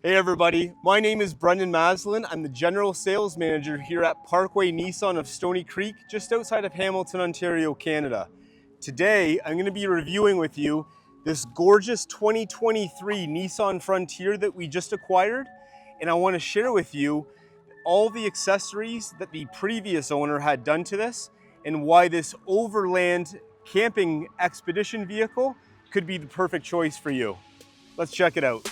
Hey everybody, my name is Brendan Maslin. I'm the General Sales Manager here at Pkwy Nissan of Stoney Creek, just outside of Hamilton, Ontario, Canada. Today, I'm going to be reviewing with you this gorgeous 2023 Nissan Frontier that we just acquired, and I want to share with you all the accessories that the previous owner had done to this and why this overland camping expedition vehicle could be the perfect choice for you. Let's check it out.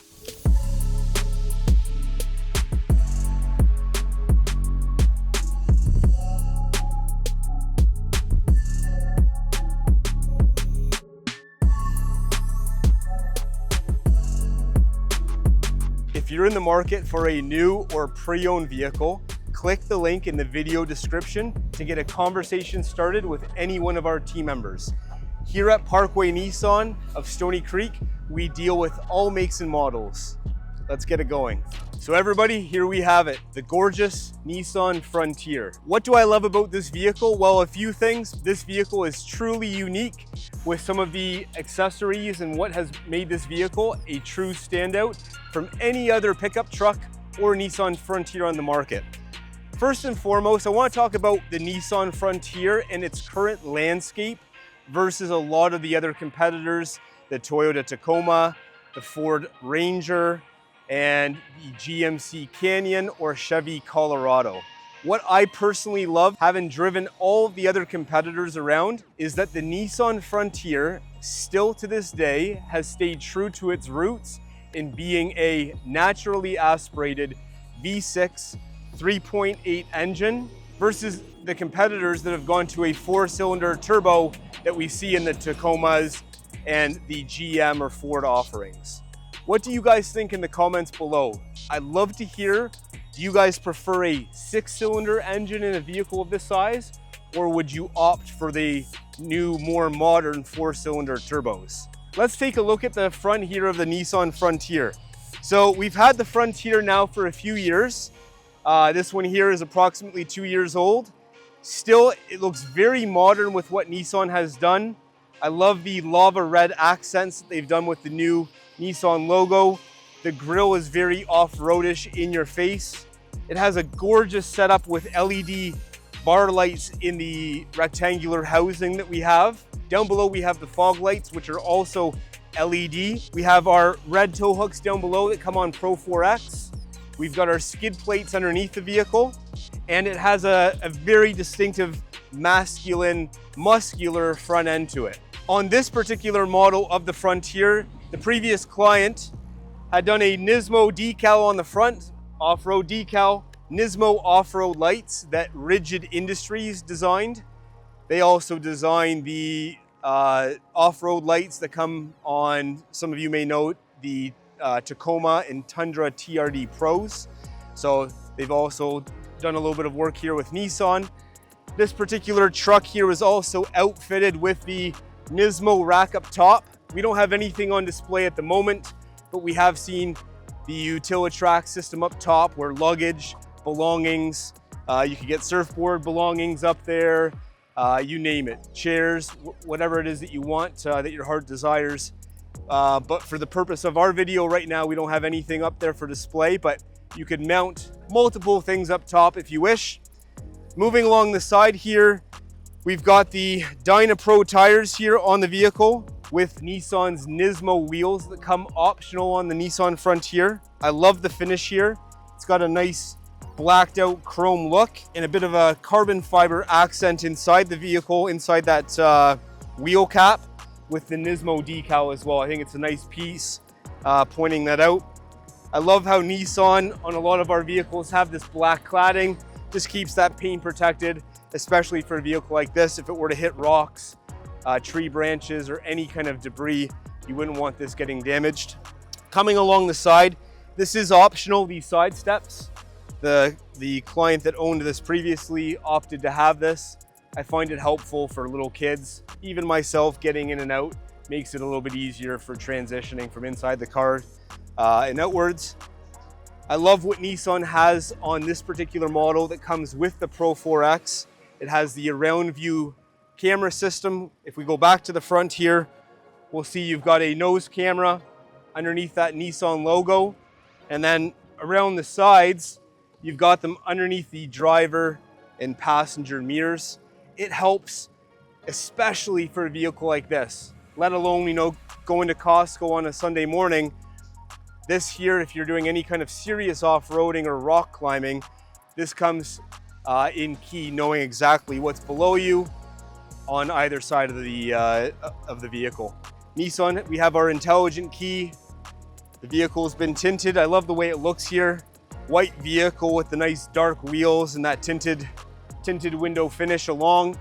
If you're in the market for a new or pre-owned vehicle, click the link in the video description to get a conversation started with any one of our team members. Here at Pkwy Nissan of Stoney Creek, we deal with all makes and models. Let's get it going. So everybody, here we have it, the gorgeous Nissan Frontier. What do I love about this vehicle? Well, a few things. This vehicle is truly unique with some of the accessories and what has made this vehicle a true standout from any other pickup truck or Nissan Frontier on the market. First and foremost, I want to talk about the Nissan Frontier and its current landscape versus a lot of the other competitors, the Toyota Tacoma, the Ford Ranger, and the GMC Canyon or Chevy Colorado. What I personally love, having driven all of the other competitors around, is that the Nissan Frontier still to this day has stayed true to its roots in being a naturally aspirated V6 3.8 engine versus the competitors that have gone to a 4-cylinder turbo that we see in the Tacomas and the GM or Ford offerings. What do you guys think in the comments below? I'd love to hear, do you guys prefer a 6-cylinder engine in a vehicle of this size, or would you opt for the new, more modern 4-cylinder turbos? Let's take a look at the front here of the Nissan Frontier. So we've had the Frontier now for a few years. This one here is approximately 2 years old. Still, it looks very modern with what Nissan has done. I love the lava red accents that they've done with the new Nissan logo. The grille is very off-roadish, in your face. It has a gorgeous setup with LED bar lights in the rectangular housing that we have. Down below we have the fog lights, which are also LED. We have our red tow hooks down below that come on Pro 4X. We've got our skid plates underneath the vehicle, and it has a very distinctive masculine, muscular front end to it. On this particular model of the Frontier, the previous client had done a NISMO decal on the front, off-road decal, NISMO off-road lights that Rigid Industries designed. They also designed the off-road lights that come on, some of you may know, the Tacoma and Tundra TRD Pros. So they've also done a little bit of work here with Nissan. This particular truck here is also outfitted with the NISMO rack up top. We don't have anything on display at the moment, but we have seen the Utilitrack system up top where luggage, belongings, you can get surfboard belongings up there, you name it, chairs, whatever it is that you want, that your heart desires. But for the purpose of our video right now, we don't have anything up there for display, but you could mount multiple things up top if you wish. Moving along the side here, we've got the DynaPro tires here on the vehicle with Nissan's NISMO wheels that come optional on the Nissan Frontier. I love the finish here. It's got a nice blacked out chrome look and a bit of a carbon fiber accent inside the vehicle, inside that wheel cap with the NISMO decal as well. I think it's a nice piece pointing that out. I love how Nissan on a lot of our vehicles have this black cladding. Just keeps that paint protected, especially for a vehicle like this. If it were to hit rocks, tree branches, or any kind of debris, you wouldn't want this getting damaged. Coming along the side, this is optional, these side steps. The client that owned this previously opted to have this. I find it helpful for little kids. Even myself, getting in and out makes it a little bit easier for transitioning from inside the car and outwards. I love what Nissan has on this particular model that comes with the Pro 4X. It has the around view camera system. If we go back to the front here, we'll see you've got a nose camera underneath that Nissan logo. And then around the sides, you've got them underneath the driver and passenger mirrors. It helps, especially for a vehicle like this, let alone, you know, going to Costco on a Sunday morning. This here, if you're doing any kind of serious off-roading or rock climbing, this comes in key, knowing exactly what's below you on either side of the vehicle. Nissan, we have our intelligent key. The vehicle's been tinted. I love the way it looks here. White vehicle with the nice dark wheels and that tinted window finish along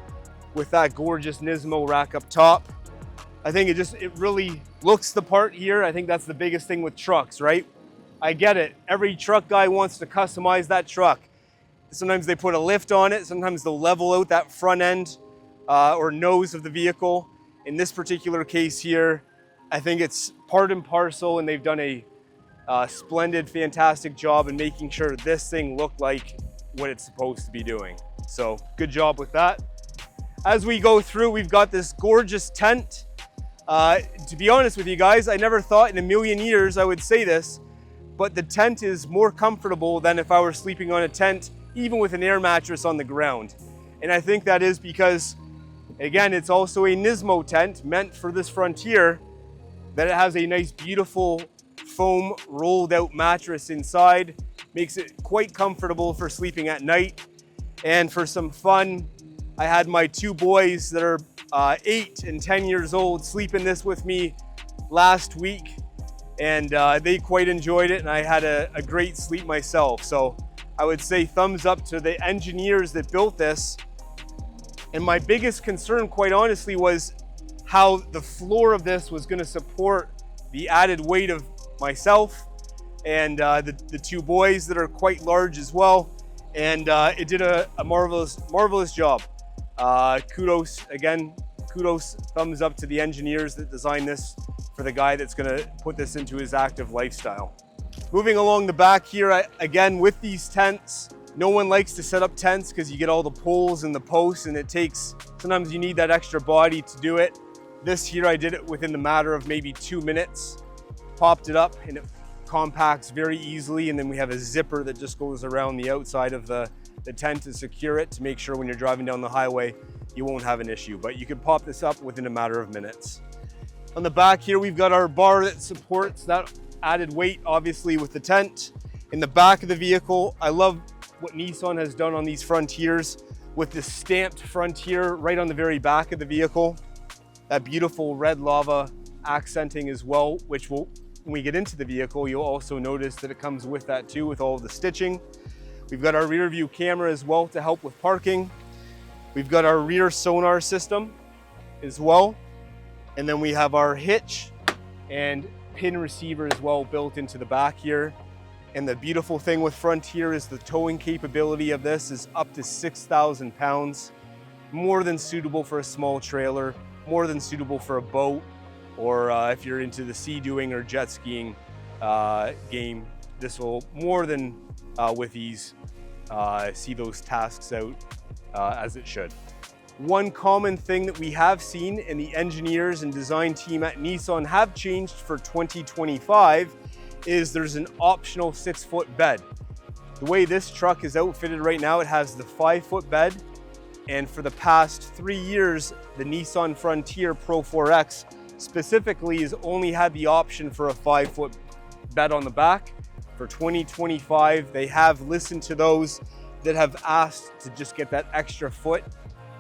with that gorgeous NISMO rack up top. I think it really looks the part here. I think that's the biggest thing with trucks, right? I get it. Every truck guy wants to customize that truck. Sometimes they put a lift on it. Sometimes they'll level out that front end or nose of the vehicle. In this particular case here, I think it's part and parcel, and they've done a splendid, fantastic job in making sure this thing looked like what it's supposed to be doing. So good job with that. As we go through, we've got this gorgeous tent. To be honest with you guys, I never thought in a million years I would say this, but the tent is more comfortable than if I were sleeping on a tent, even with an air mattress on the ground. And I think that is because, again, it's also a NISMO tent meant for this Frontier, that it has a nice, beautiful foam rolled out mattress inside, makes it quite comfortable for sleeping at night. And for some fun, I had my two boys that are 8 and 10 years old sleep in this with me last week, and they quite enjoyed it, and I had a great sleep myself. So I would say thumbs up to the engineers that built this. And my biggest concern, quite honestly, was how the floor of this was going to support the added weight of myself and the two boys that are quite large as well. And it did a marvelous job. Kudos, thumbs up to the engineers that designed this for the guy that's going to put this into his active lifestyle. Moving along the back here, again, with these tents, no one likes to set up tents because you get all the poles and the posts, and sometimes you need that extra body to do it. This here, I did it within the matter of maybe 2 minutes. Popped it up and it compacts very easily, and then we have a zipper that just goes around the outside of the tent to secure it, to make sure when you're driving down the highway you won't have an issue. But you can pop this up within a matter of minutes. On the back here, we've got our bar that supports that added weight, obviously, with the tent. In the back of the vehicle, I love what Nissan has done on these Frontiers with the stamped Frontier right on the very back of the vehicle. That beautiful red lava accenting as well, which will, when we get into the vehicle, you'll also notice that it comes with that too, with all of the stitching. We've got our rear view camera as well to help with parking. We've got our rear sonar system as well. And then we have our hitch and pin receiver as well built into the back here. And the beautiful thing with Frontier is the towing capability of this is up to 6,000 pounds. More than suitable for a small trailer, more than suitable for a boat, or if you're into the sea doing or jet skiing game. This will more than with ease see those tasks out as it should. One common thing that we have seen, and the engineers and design team at Nissan have changed for 2025, is there's an optional 6-foot bed. The way this truck is outfitted right now, it has the 5-foot bed, and for the past 3 years, the Nissan Frontier Pro 4X specifically has only had the option for a 5-foot bed on the back. For 2025, they have listened to those that have asked to just get that extra foot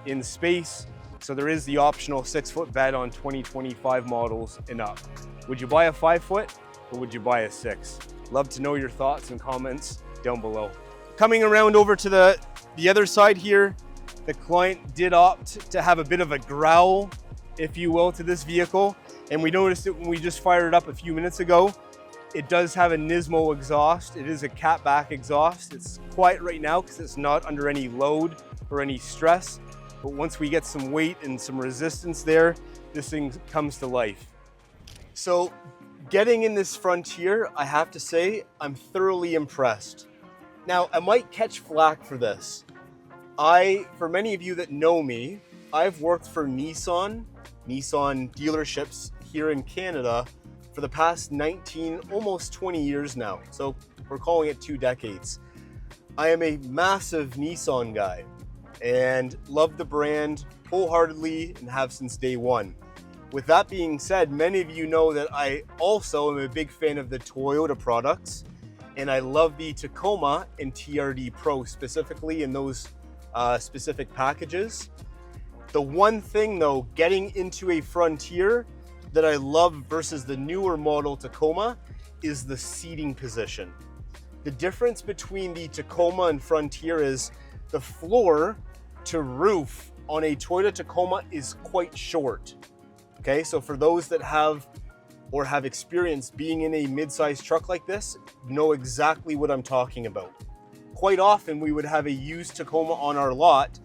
in space. So there is the optional 6-foot bed on 2025 models and up. Would you buy a 5-foot or would you buy a 6? Love to know your thoughts and comments down below. Coming around over to the other side here, the client did opt to have a bit of a growl, if you will, to this vehicle. And we noticed it when we just fired it up a few minutes ago. It does have a NISMO exhaust. It is a catback exhaust. It's quiet right now because it's not under any load or any stress. But once we get some weight and some resistance there, this thing comes to life. So getting in this Frontier, I have to say, I'm thoroughly impressed. Now, I might catch flack for this. For many of you that know me, I've worked for Nissan dealerships here in Canada for the past 19, almost 20 years now. So we're calling it 2 decades. I am a massive Nissan guy and love the brand wholeheartedly and have since day one. With that being said, many of you know that I also am a big fan of the Toyota products, and I love the Tacoma and TRD Pro specifically in those specific packages. The one thing though, getting into a Frontier that I love versus the newer model Tacoma is the seating position. The difference between the Tacoma and Frontier is the floor to roof on a Toyota Tacoma is quite short. Okay, so for those that have experience being in a mid-sized truck like this, know exactly what I'm talking about. Quite often we would have a used Tacoma on our lot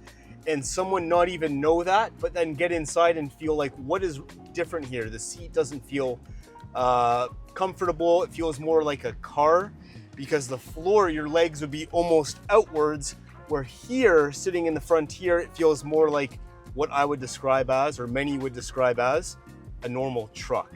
and someone not even know that, but then get inside and feel like, what is different here? The seat doesn't feel comfortable. It feels more like a car because the floor, your legs would be almost outwards, where here, sitting in the Frontier, it feels more like what I would describe as, or many would describe as, a normal truck.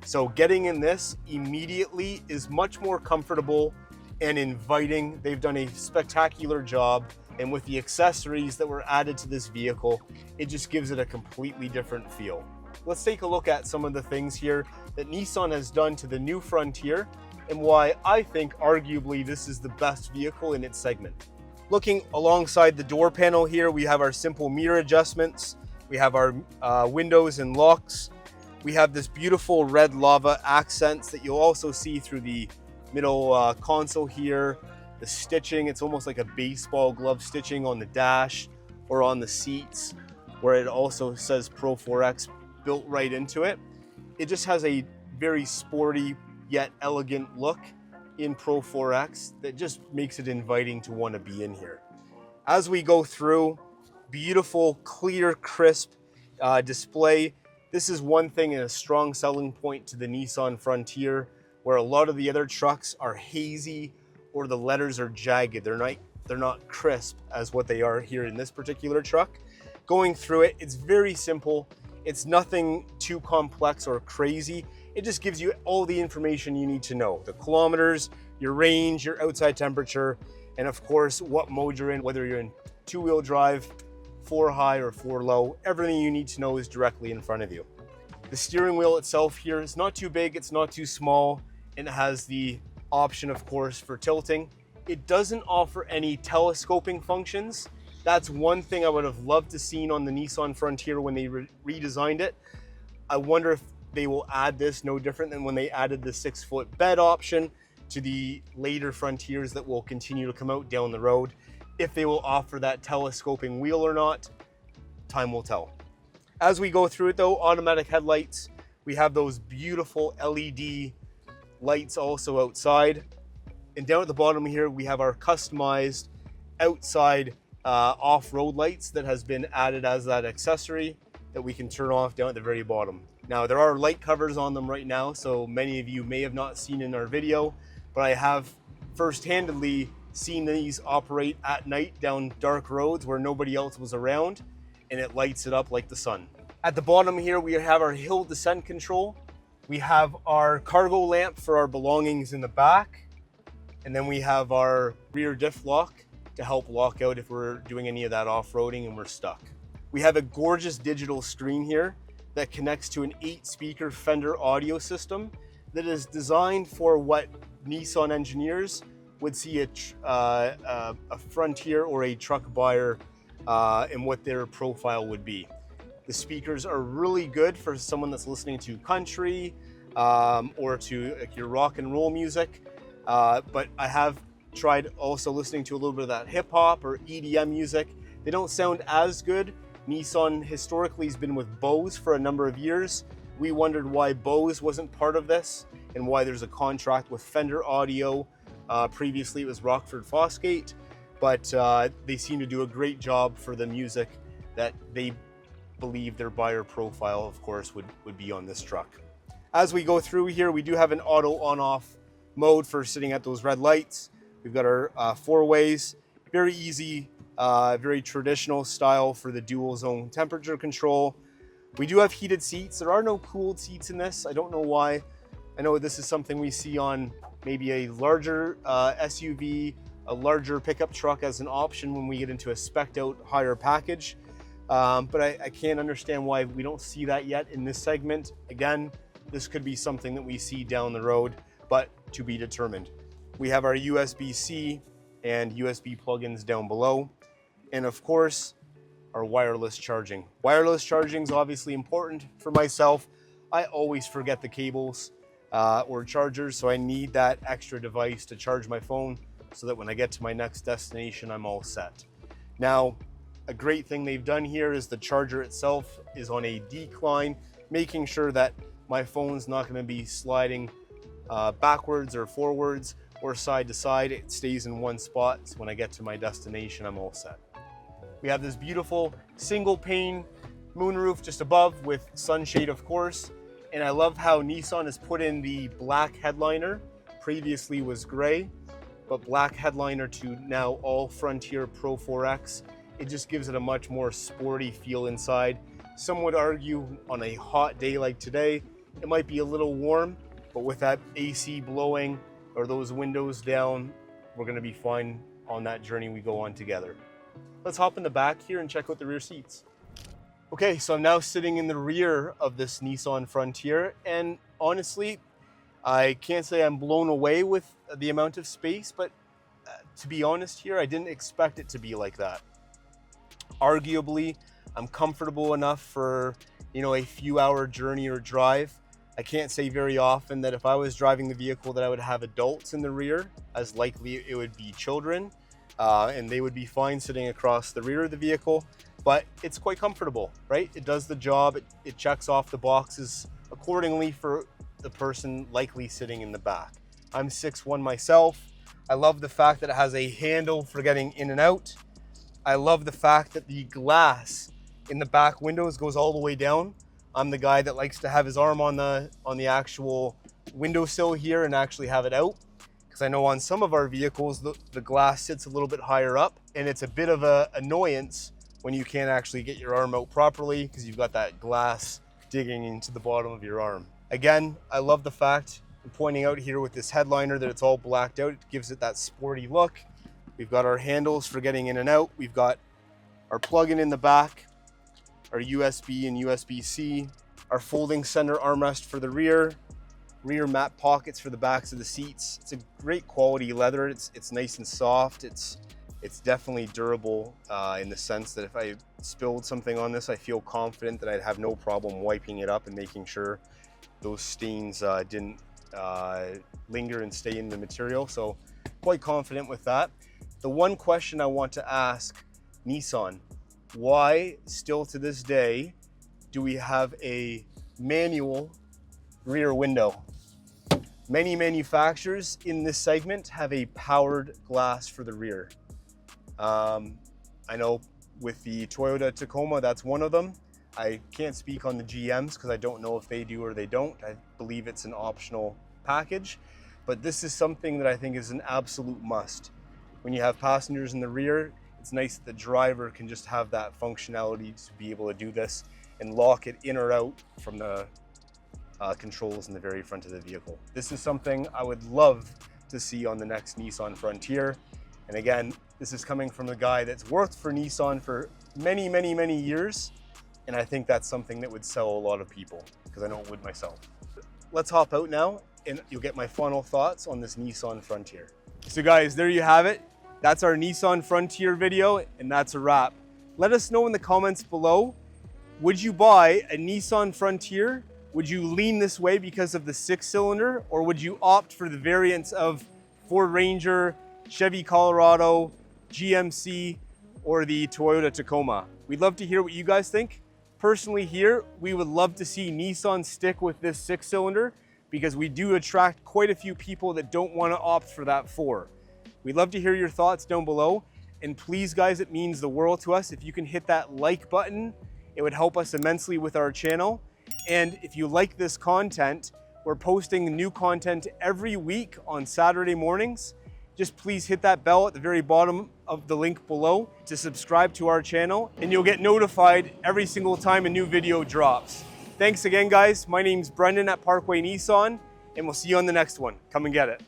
So getting in this immediately is much more comfortable and inviting. They've done a spectacular job. And with the accessories that were added to this vehicle, it just gives it a completely different feel. Let's take a look at some of the things here that Nissan has done to the new Frontier and why I think arguably this is the best vehicle in its segment. Looking alongside the door panel here, we have our simple mirror adjustments. We have our windows and locks. We have this beautiful red lava accents that you'll also see through the middle console here. The stitching, it's almost like a baseball glove stitching on the dash or on the seats, where it also says Pro 4X built right into it. It just has a very sporty yet elegant look in Pro 4X that just makes it inviting to want to be in here. As we go through, beautiful, clear, crisp display. This is one thing and a strong selling point to the Nissan Frontier, where a lot of the other trucks are hazy or the letters are jagged. They're not crisp as what they are here in this particular truck. Going through it, it's very simple. It's nothing too complex or crazy. It just gives you all the information you need to know. The kilometers, your range, your outside temperature, and of course, what mode you're in, whether you're in 2-wheel drive, 4 high or 4 low. Everything you need to know is directly in front of you. The steering wheel itself here is not too big, it's not too small, and it has the option, of course, for tilting. It doesn't offer any telescoping functions. That's one thing I would have loved to seen on the Nissan Frontier when they redesigned it. I wonder if they will add this, no different than when they added the 6-foot bed option to the later Frontiers that will continue to come out down the road. If they will offer that telescoping wheel or not, time will tell. As we go through it though, automatic headlights, we have those beautiful LED lights also outside. And down at the bottom here, we have our customized outside off-road lights that has been added as that accessory that we can turn off down at the very bottom. Now, there are light covers on them right now, so many of you may have not seen in our video, but I have first-handedly seen these operate at night down dark roads where nobody else was around, and it lights it up like the sun. At the bottom here, we have our hill descent control. We have our cargo lamp for our belongings in the back, and then we have our rear diff lock to help lock out if we're doing any of that off-roading and we're stuck. We have a gorgeous digital screen here that connects to an 8-speaker Fender audio system that is designed for what Nissan engineers would see a Frontier or a truck buyer and what their profile would be. The speakers are really good for someone that's listening to country or to your rock and roll music, but I have tried also listening to a little bit of that hip hop or EDM music. They don't sound as good. Nissan historically has been with Bose for a number of years. We wondered why Bose wasn't part of this and why there's a contract with Fender Audio. Previously it was Rockford Fosgate, but they seem to do a great job for the music that they believe their buyer profile, of course, would be on this truck. As we go through here, we do have an auto on-off mode for sitting at those red lights. We've got our 4-ways, very easy, very traditional style for the dual zone temperature control. We do have heated seats. There are no cooled seats in this. I don't know why. I know this is something we see on maybe a larger SUV, a larger pickup truck as an option when we get into a spec'd out higher package. But I can't understand why we don't see that yet in this segment. Again, this could be something that we see down the road, but to be determined. We have our USB-C and USB plugins down below. And of course, our wireless charging. Wireless charging is obviously important for myself. I always forget the cables or chargers, so I need that extra device to charge my phone so that when I get to my next destination, I'm all set. Now, a great thing they've done here is the charger itself is on a decline, making sure that my phone's not going to be sliding backwards or forwards or side to side. It stays in one spot, so when I get to my destination, I'm all set. We have this beautiful single pane moonroof just above with sunshade, of course. And I love how Nissan has put in the black headliner. Previously was gray, but black headliner to now all Frontier Pro 4X. It just gives it a much more sporty feel inside. Some would argue on a hot day like today, it might be a little warm, but with that AC blowing or those windows down, we're gonna be fine on that journey we go on together. Let's hop in the back here and check out the rear seats. Okay, so I'm now sitting in the rear of this Nissan Frontier, and honestly, I can't say I'm blown away with the amount of space, but to be honest here, I didn't expect it to be like that. Arguably, I'm comfortable enough for, a few hour journey or drive. I can't say very often that if I was driving the vehicle that I would have adults in the rear, as likely it would be children. And they would be fine sitting across the rear of the vehicle, but it's quite comfortable, right? It does the job, it checks off the boxes accordingly for the person likely sitting in the back. I'm 6'1" myself. I love the fact that it has a handle for getting in and out. I love the fact that the glass in the back windows goes all the way down. I'm the guy that likes to have his arm on the actual windowsill here and actually have it out. Because I know on some of our vehicles, the glass sits a little bit higher up, and it's a bit of an annoyance when you can't actually get your arm out properly because you've got that glass digging into the bottom of your arm. Again, I love the fact, I'm pointing out here with this headliner, that it's all blacked out. It gives it that sporty look. We've got our handles for getting in and out. We've got our plug-in in the back, our USB and USB-C, our folding center armrest for the rear mat pockets for the backs of the seats. It's a great quality leather. It's nice and soft. It's definitely durable in the sense that if I spilled something on this, I feel confident that I'd have no problem wiping it up and making sure those stains didn't linger and stay in the material. So quite confident with that. The one question I want to ask Nissan, why still to this day do we have a manual rear window? Many manufacturers in this segment have a powered glass for the rear. I know with the Toyota Tacoma, that's one of them. I can't speak on the GMs because I don't know if they do or they don't. I believe it's an optional package, but this is something that I think is an absolute must. When you have passengers in the rear, it's nice that the driver can just have that functionality to be able to do this and lock it in or out from the controls in the very front of the vehicle. This is something I would love to see on the next Nissan Frontier. And again, this is coming from a guy that's worked for Nissan for many, many, many years. And I think that's something that would sell a lot of people because I know it would myself. Let's hop out now and you'll get my final thoughts on this Nissan Frontier. So guys, there you have it. That's our Nissan Frontier video and that's a wrap. Let us know in the comments below, would you buy a Nissan Frontier? Would you lean this way because of the 6-cylinder, or would you opt for the variants of Ford Ranger, Chevy Colorado, GMC, or the Toyota Tacoma? We'd love to hear what you guys think. Personally here, we would love to see Nissan stick with this 6-cylinder because we do attract quite a few people that don't want to opt for that 4. We'd love to hear your thoughts down below. And please guys, it means the world to us. If you can hit that like button, it would help us immensely with our channel. And if you like this content, we're posting new content every week on Saturday mornings. Just please hit that bell at the very bottom of the link below to subscribe to our channel, and you'll get notified every single time a new video drops. Thanks again, guys. My name's Brendan at Pkwy Nissan, and we'll see you on the next one. Come and get it.